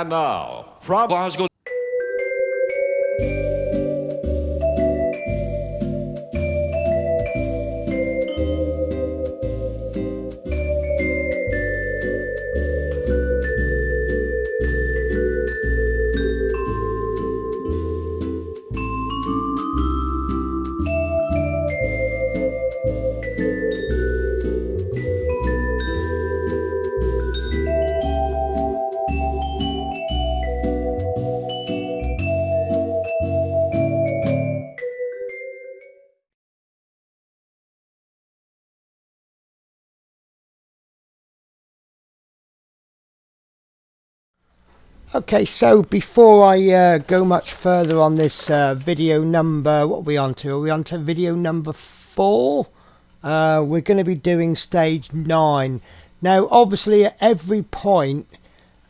And now, from Glasgow. Okay, so before I go much further on this video number, what are we on to? Are we on to video number 4? We're going to be doing stage 9. Now, obviously, at every point,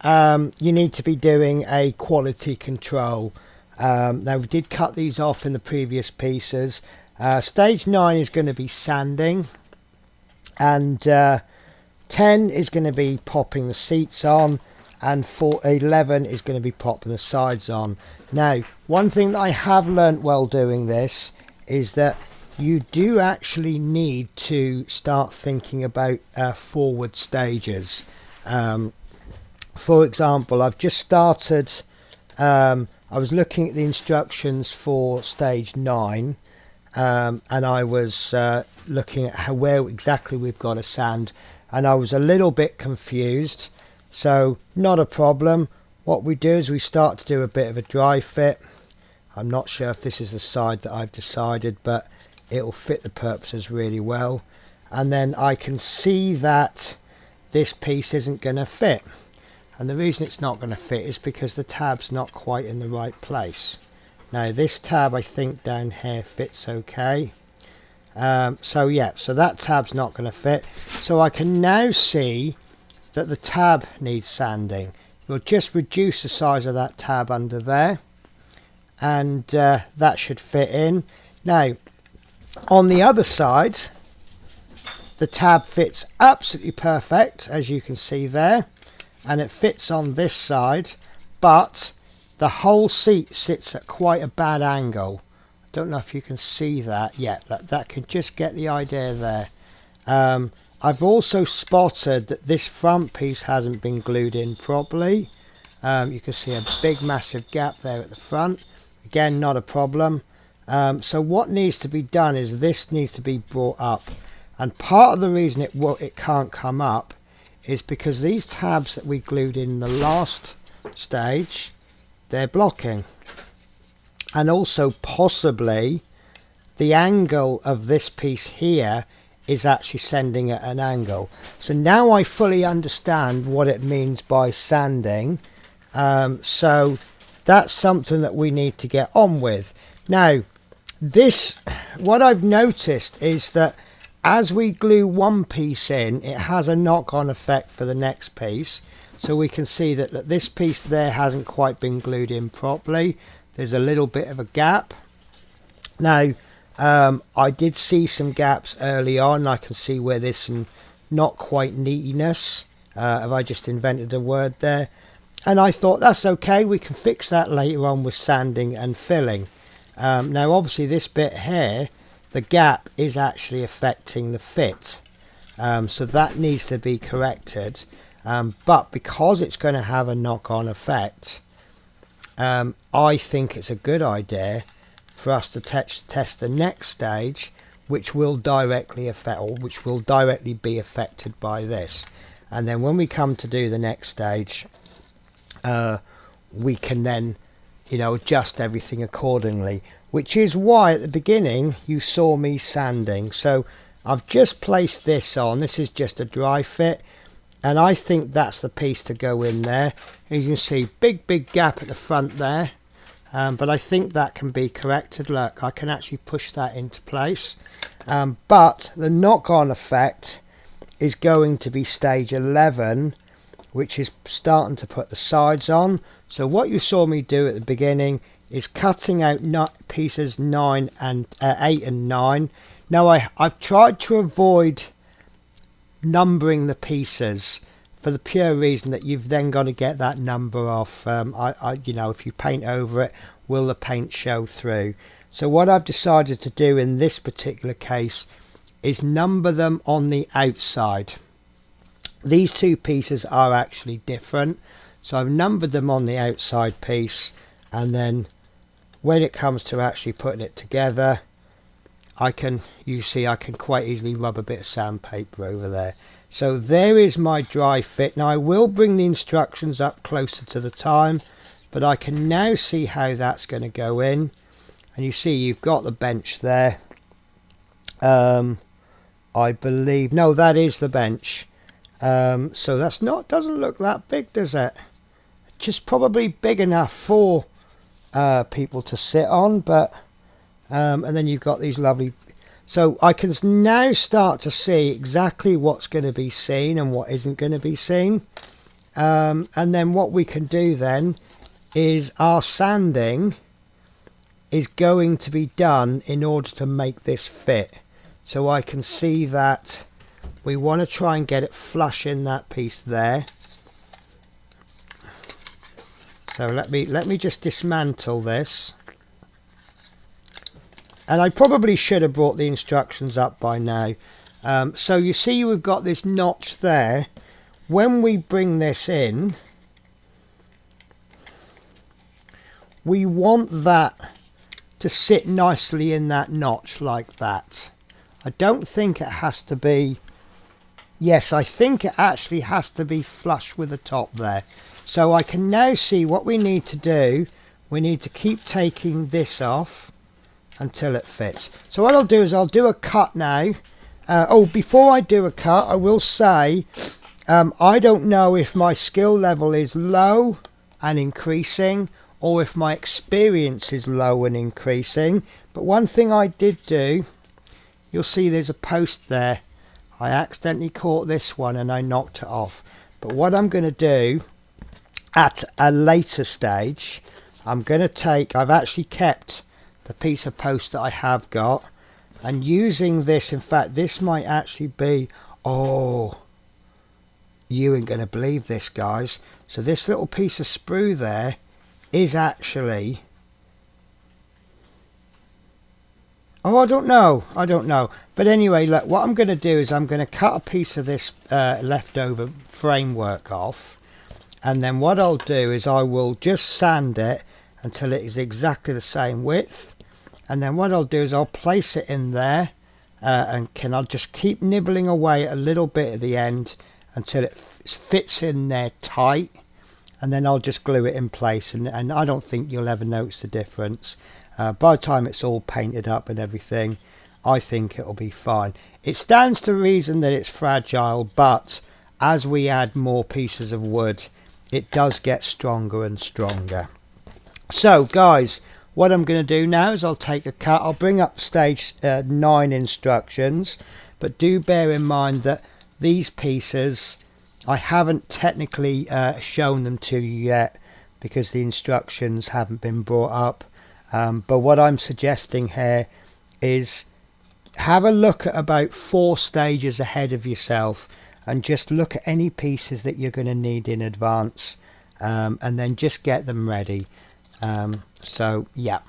you need to be doing a quality control. Now, we did cut these off in the previous pieces. Stage 9 is going to be sanding, and 10 is going to be popping the seats on, and 11 is going to be popping the sides on. Now, one thing that I have learnt while doing this is that you do actually need to start thinking about forward stages. For example, I've just started, I was looking at the instructions for stage 9, and I was looking at where exactly we've got to sand, and I was a little bit confused. So not a problem. What we do is we start to do a bit of a dry fit. I'm not sure if this is the side that I've decided, but it'll fit the purposes really well. And then I can see that this piece isn't going to fit. And the reason it's not going to fit is because the tab's not quite in the right place. Now this tab, I think down here fits okay. So that tab's not going to fit. So I can now see that the tab needs sanding. We'll just reduce the size of that tab under there, and that should fit in. Now on the other side, the tab fits absolutely perfect, as you can see there, and it fits on this side, but the whole seat sits at quite a bad angle. I don't know if you can see that yet. That can just get the idea there. I've also spotted that this front piece hasn't been glued in properly. You can see a big massive gap there at the front. Again, not a problem. So what needs to be done is this needs to be brought up. And part of the reason it can't come up is because these tabs that we glued in the last stage, they're blocking. And also possibly the angle of this piece here is actually sending at an angle. So now I fully understand what it means by sanding. So that's something that we need to get on with. Now what I've noticed is that as we glue one piece in, it has a knock-on effect for the next piece. So we can see that this piece there hasn't quite been glued in properly. There's a little bit of a gap. Now I did see some gaps early on. I can see where there's some not quite neatness. Have I just invented a word there? And I thought that's okay, we can fix that later on with sanding and filling. Now obviously this bit here, the gap is actually affecting the fit, so that needs to be corrected. But because it's going to have a knock-on effect, I think it's a good idea for us to test the next stage, which will directly affect, or which will directly be affected by this. And then when we come to do the next stage, we can then, adjust everything accordingly, which is why at the beginning you saw me sanding. So I've just placed this on. This is just a dry fit, and I think that's the piece to go in there. And you can see big gap at the front there. But I think that can be corrected. Look, I can actually push that into place. But the knock-on effect is going to be stage 11, which is starting to put the sides on. So what you saw me do at the beginning is cutting out pieces 8 and 9. Now I've tried to avoid numbering the pieces for the pure reason that you've then got to get that number off. You know, if you paint over it, will the paint show through? So what I've decided to do in this particular case is number them on the outside. These two pieces are actually different, so I've numbered them on the outside piece, and then when it comes to actually putting it together, you see I can quite easily rub a bit of sandpaper over there. So there is my dry fit. Now I will bring the instructions up closer to the time, but I can now see how that's going to go in. And you see you've got the bench there. I believe, no, that is the bench. So that's doesn't look that big, does it? Just probably big enough for people to sit on, but and then you've got these lovely, so I can now start to see exactly what's going to be seen and what isn't going to be seen. And then what we can do then is our sanding is going to be done in order to make this fit. So I can see that we want to try and get it flush in that piece there. So let me just dismantle this. And I probably should have brought the instructions up by now. So you see we've got this notch there. When we bring this in, we want that to sit nicely in that notch like that. I don't think it has to be, yes, I think it actually has to be flush with the top there. So I can now see what we need to do. We need to keep taking this off until it fits. So what I'll do is I'll do a cut now. Before I do a cut, I will say I don't know if my skill level is low and increasing, or if my experience is low and increasing. But one thing I did do, you'll see there's a post there. I accidentally caught this one and I knocked it off. But what I'm going to do at a later stage, I've actually kept the piece of post that I have got, and using this, in fact this might actually be, oh, you ain't gonna believe this, guys. So this little piece of sprue there is actually, oh, I don't know, but anyway, look, what I'm going to do is I'm going to cut a piece of this leftover framework off, and then what I'll do is I will just sand it until it is exactly the same width, and then what I'll do is I'll place it in there, and I'll just keep nibbling away a little bit at the end until it fits in there tight, and then I'll just glue it in place, and I don't think you'll ever notice the difference. By the time it's all painted up and everything, I think it'll be fine. It stands to reason that it's fragile, but as we add more pieces of wood, it does get stronger and stronger. So guys, what I'm going to do now is I'll take a cut. I'll bring up stage 9 instructions, but do bear in mind that these pieces I haven't technically shown them to you yet because the instructions haven't been brought up. But what I'm suggesting here is have a look at about 4 stages ahead of yourself, and just look at any pieces that you're going to need in advance, and then just get them ready. So yeah.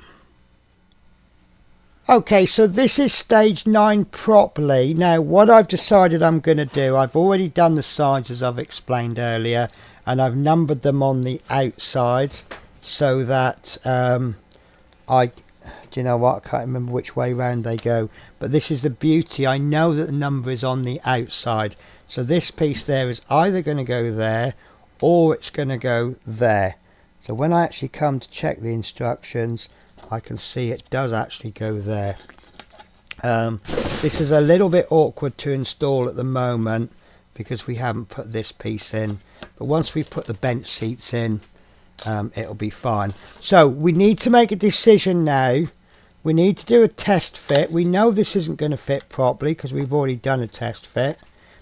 Okay, so this is stage 9 properly. Now what I've decided I'm going to do, I've already done the sides as I've explained earlier, and I've numbered them on the outside so that do you know what, I can't remember which way round they go, but this is the beauty. I know that the number is on the outside, so this piece there is either going to go there or it's going to go there. So when I actually come to check the instructions, I can see it does actually go there. This is a little bit awkward to install at the moment because we haven't put this piece in, but once we put the bench seats in, it'll be fine. So we need to make a decision now. We need to do a test fit. We know this isn't going to fit properly because we've already done a test fit,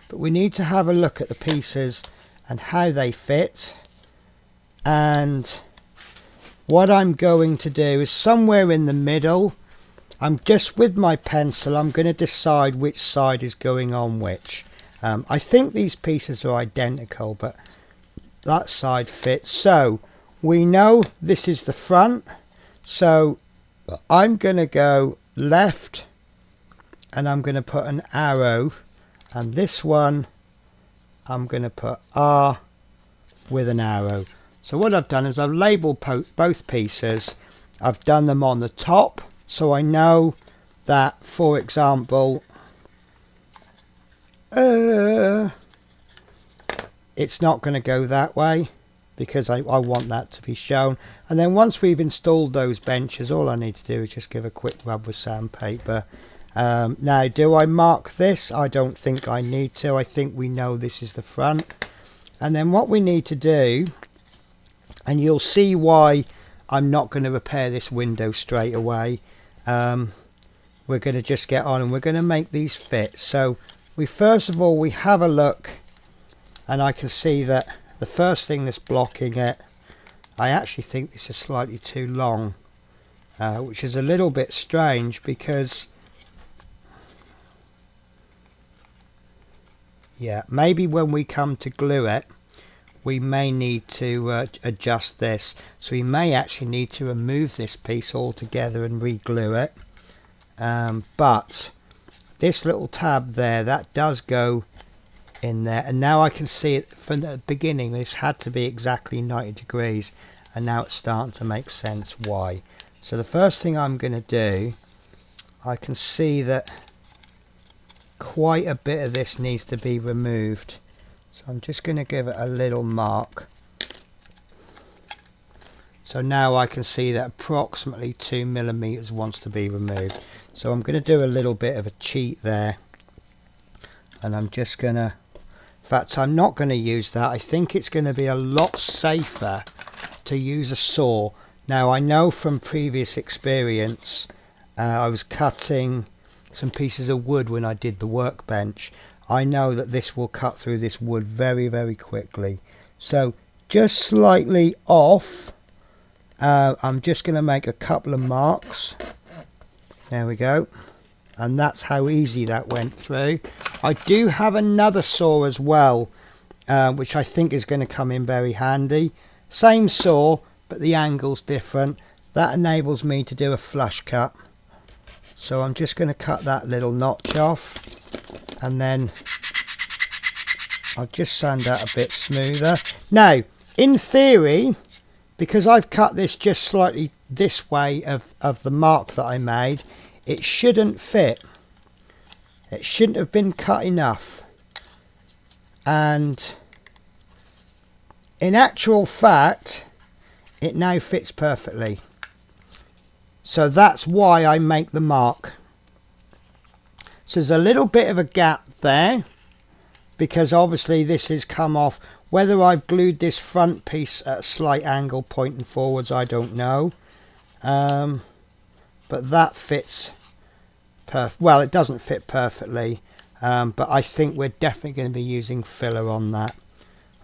but we need to have a look at the pieces and how they fit. And what I'm going to do is somewhere in the middle, I'm just with my pencil, I'm going to decide which side is going on which, I think these pieces are identical, but that side fits. So we know this is the front, so I'm going to go left and I'm going to put an arrow, and this one I'm going to put R with an arrow. So what I've done is I've labelled both pieces. I've done them on the top, so I know that, for example, it's not going to go that way because I want that to be shown. And then once we've installed those benches, all I need to do is just give a quick rub with sandpaper. Now, do I mark this? I don't think I need to. I think we know this is the front. And then what we need to do, and you'll see why I'm not going to repair this window straight away. We're going to just get on and we're going to make these fit. So we first of all, we have a look, and I can see that the first thing that's blocking it, I actually think this is slightly too long, which is a little bit strange because, yeah, maybe when we come to glue it, we may need to adjust this. So we may actually need to remove this piece altogether and re-glue it. But this little tab there, that does go in there, and now I can see it from the beginning. This had to be exactly 90 degrees, and now it's starting to make sense why. So the first thing I'm going to do, I can see that quite a bit of this needs to be removed, so I'm just going to give it a little mark. So now I can see that approximately 2 millimeters wants to be removed. So I'm going to do a little bit of a cheat there, and I'm just going to, in fact, I'm not going to use that. I think it's going to be a lot safer to use a saw. Now, I know from previous experience, I was cutting some pieces of wood when I did the workbench. I know that this will cut through this wood very, very quickly. So just slightly off, I'm just going to make a couple of marks. There we go. And that's how easy that went through. I do have another saw as well, which I think is going to come in very handy. Same saw, but the angle's different. That enables me to do a flush cut. So I'm just going to cut that little notch off, and then I'll just sand that a bit smoother. Now, in theory, because I've cut this just slightly this way of the mark that I made, it shouldn't fit. It shouldn't have been cut enough. And in actual fact, it now fits perfectly. So that's why I make the mark. So there's a little bit of a gap there, because obviously this has come off. Whether I've glued this front piece at a slight angle pointing forwards, I don't know. But that fits well, it doesn't fit perfectly, but I think we're definitely going to be using filler on that.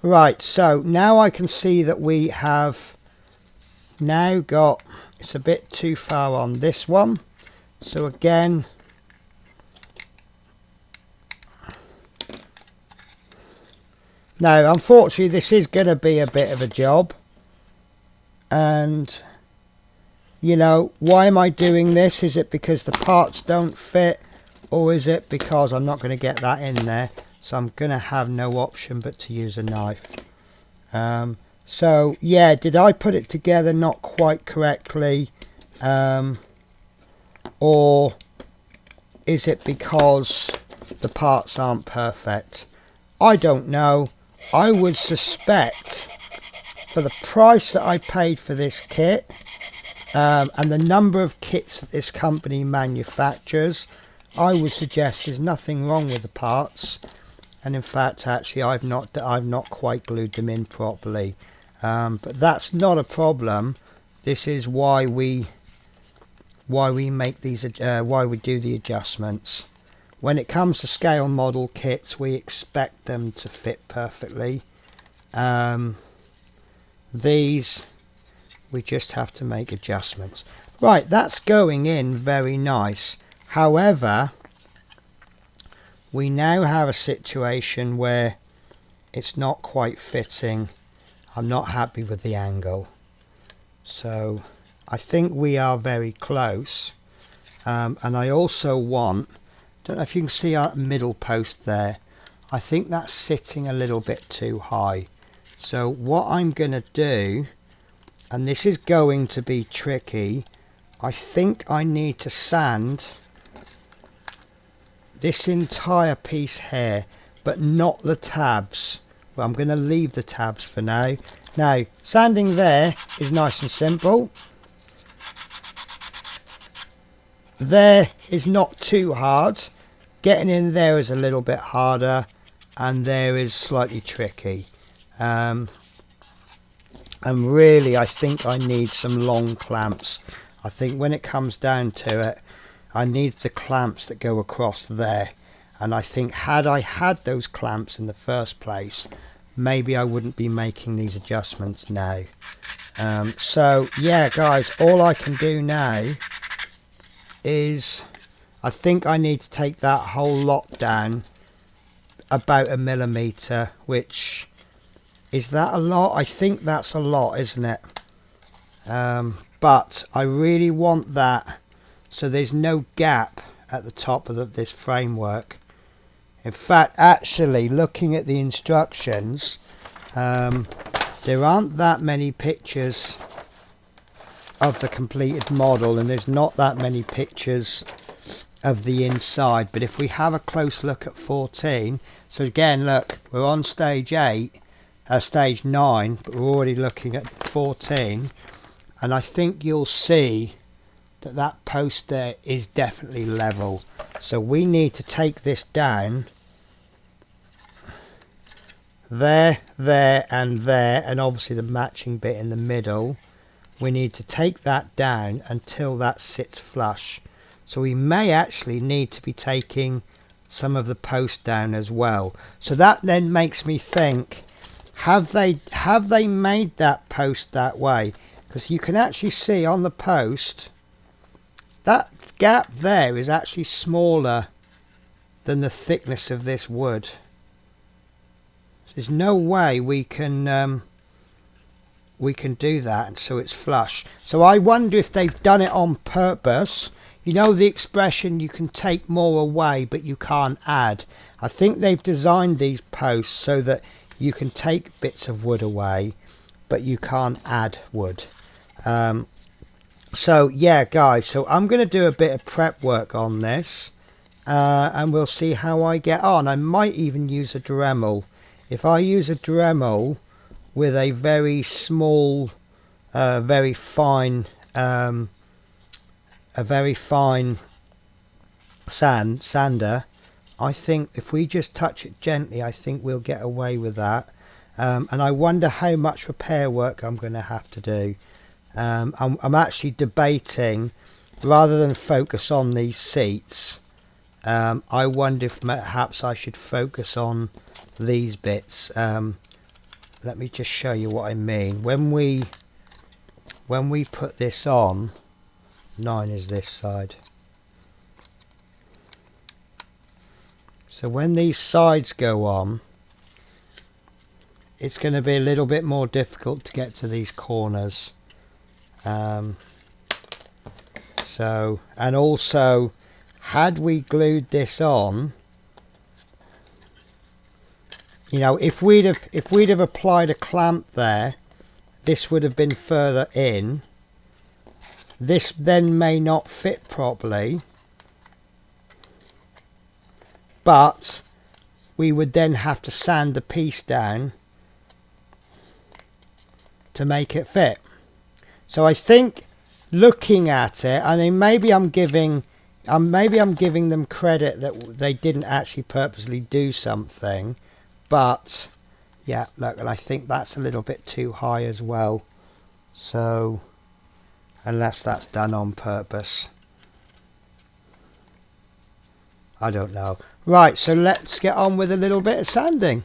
Right, so now I can see that we have now got, it's a bit too far on this one, so again, now unfortunately this is going to be a bit of a job, and you know, why am I doing this? Is it because the parts don't fit, or is it because I'm not going to get that in there, so I'm going to have no option but to use a knife? So yeah, did I put it together not quite correctly, or is it because the parts aren't perfect? I don't know. I would suspect, for the price that I paid for this kit, and the number of kits that this company manufactures, I would suggest there's nothing wrong with the parts. And in fact, actually, I've not quite glued them in properly, but that's not a problem. This is why we make these, why we do the adjustments. When it comes to scale model kits, we expect them to fit perfectly. These, we just have to make adjustments. Right, that's going in very nice. However, we now have a situation where it's not quite fitting. I'm not happy with the angle. So I think we are very close. And I also want, don't know if you can see our middle post there. I think that's sitting a little bit too high. So what I'm going to do, and this is going to be tricky, I think I need to sand this entire piece here, but not the tabs. Well, I'm going to leave the tabs for now. Now, sanding there is nice and simple. There is not too hard. Getting in there is a little bit harder, and there is slightly tricky. And really, I think I need some long clamps. I think when it comes down to it, I need the clamps that go across there. And I think had I had those clamps in the first place, maybe I wouldn't be making these adjustments now. So yeah, guys, all I can do now is, I think I need to take that whole lot down about 1 millimeter, which is that a lot? I think that's a lot, isn't it? But I really want that so there's no gap at the top of this framework. In fact, actually looking at the instructions, there aren't that many pictures of the completed model, and there's not that many pictures of the inside. But if we have a close look at 14, so again, look, we're on stage 9, but we're already looking at 14, and I think you'll see that that post there is definitely level. So we need to take this down there, there and there, and obviously the matching bit in the middle. We need to take that down until that sits flush. So we may actually need to be taking some of the post down as well. So that then makes me think, have they made that post that way? Because you can actually see on the post that gap there is actually smaller than the thickness of this wood. There's no way we can do that, and so it's flush. So I wonder if they've done it on purpose. You know the expression, you can take more away but you can't add. I think they've designed these posts so that you can take bits of wood away but you can't add wood. So yeah, guys, so I'm going to do a bit of prep work on this, and we'll see how I get on. I might even use a Dremel. If I use a Dremel with a very small, very fine sander, I think if we just touch it gently, I think we'll get away with that. And I wonder how much repair work I'm going to have to do. I'm actually debating, rather than focus on these seats, I wonder if perhaps I should focus on these bits. Let me just show you what I mean. When we put this on, 9 is this side. So when these sides go on, it's going to be a little bit more difficult to get to these corners. So, and also, had we glued this on, you know, if we'd have applied a clamp there, this would have been further in. This then may not fit properly, but we would then have to sand the piece down to make it fit. So I think, looking at it, I mean, maybe I'm giving them credit that they didn't actually purposely do something, but yeah, look, and I think that's a little bit too high as well. So unless that's done on purpose, I don't know. Right, so let's get on with a little bit of sanding.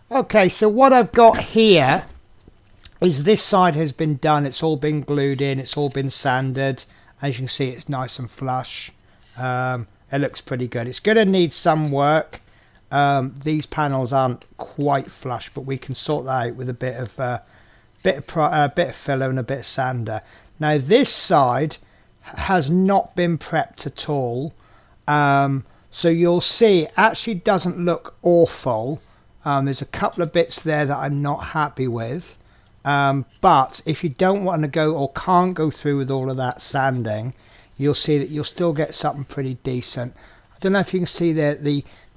Okay, so what I've got here is this side has been done. It's all been glued in. It's all been sanded. As you can see, it's nice and flush. It looks pretty good. It's going to need some work. These panels aren't quite flush, but we can sort that out with a bit of filler and a bit of sander. Now this side has not been prepped at all, so you'll see it actually doesn't look awful. There's a couple of bits there that I'm not happy with, but if you don't want to go or can't go through with all of that sanding, you'll see that you'll still get something pretty decent. I don't know if you can see there,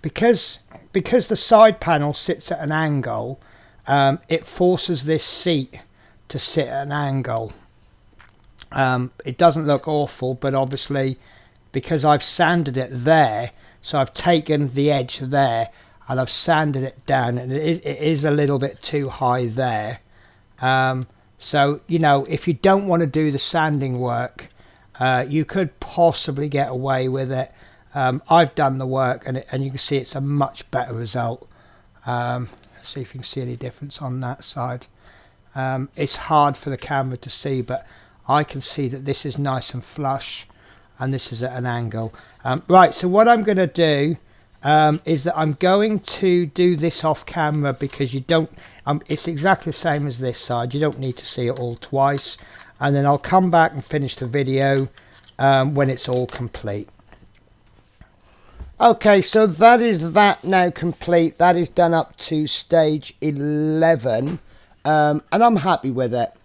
because the side panel sits at an angle, it forces this seat to sit at an angle. It doesn't look awful, but obviously because I've sanded it there, so I've taken the edge there and I've sanded it down, and it is a little bit too high there. So, you know, if you don't want to do the sanding work, you could possibly get away with it. I've done the work, and you can see it's a much better result. Let's see if you can see any difference on that side. It's hard for the camera to see, but I can see that this is nice and flush and this is at an angle. Right, so what I'm going to do is that I'm going to do this off camera, because you don't, it's exactly the same as this side. You don't need to see it all twice, and then I'll come back and finish the video when it's all complete. Okay, so that is that now complete. That is done up to stage 11, and I'm happy with it.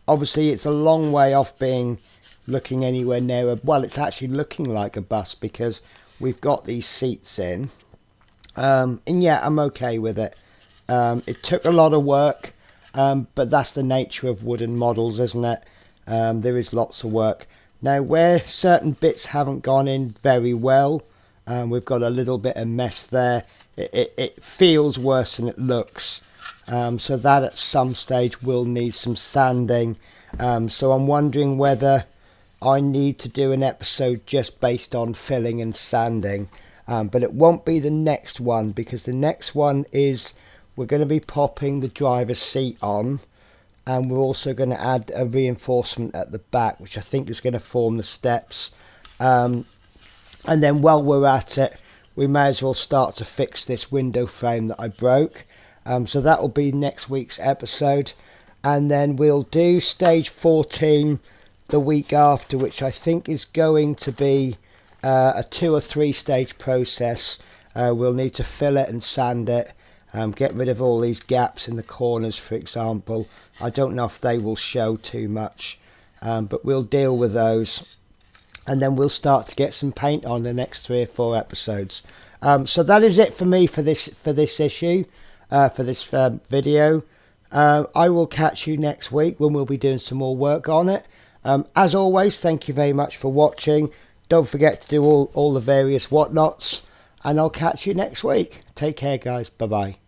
Obviously it's a long way off being looking anywhere near well, it's actually looking like a bus because we've got these seats in, and yeah, I'm okay with it. It took a lot of work, but that's the nature of wooden models, isn't it? There is lots of work. Now where certain bits haven't gone in very well, we've got a little bit of mess there. It feels worse than it looks, so that at some stage will need some sanding. So I'm wondering whether I need to do an episode just based on filling and sanding, but it won't be the next one, because the next one is we're going to be popping the driver's seat on, and we're also going to add a reinforcement at the back, which I think is going to form the steps. And then while we're at it, we may as well start to fix this window frame that I broke. So that will be next week's episode, and then we'll do stage 14 the week after, which I think is going to be a 2 or 3 stage process. We'll need to fill it and sand it, get rid of all these gaps in the corners, for example. I don't know if they will show too much, but we'll deal with those, and then we'll start to get some paint on the next 3 or 4 episodes. So that is it for me for this issue, for this video. I will catch you next week when we'll be doing some more work on it. As always, thank you very much for watching. Don't forget to do all the various whatnots, and I'll catch you next week. Take care, guys. Bye bye.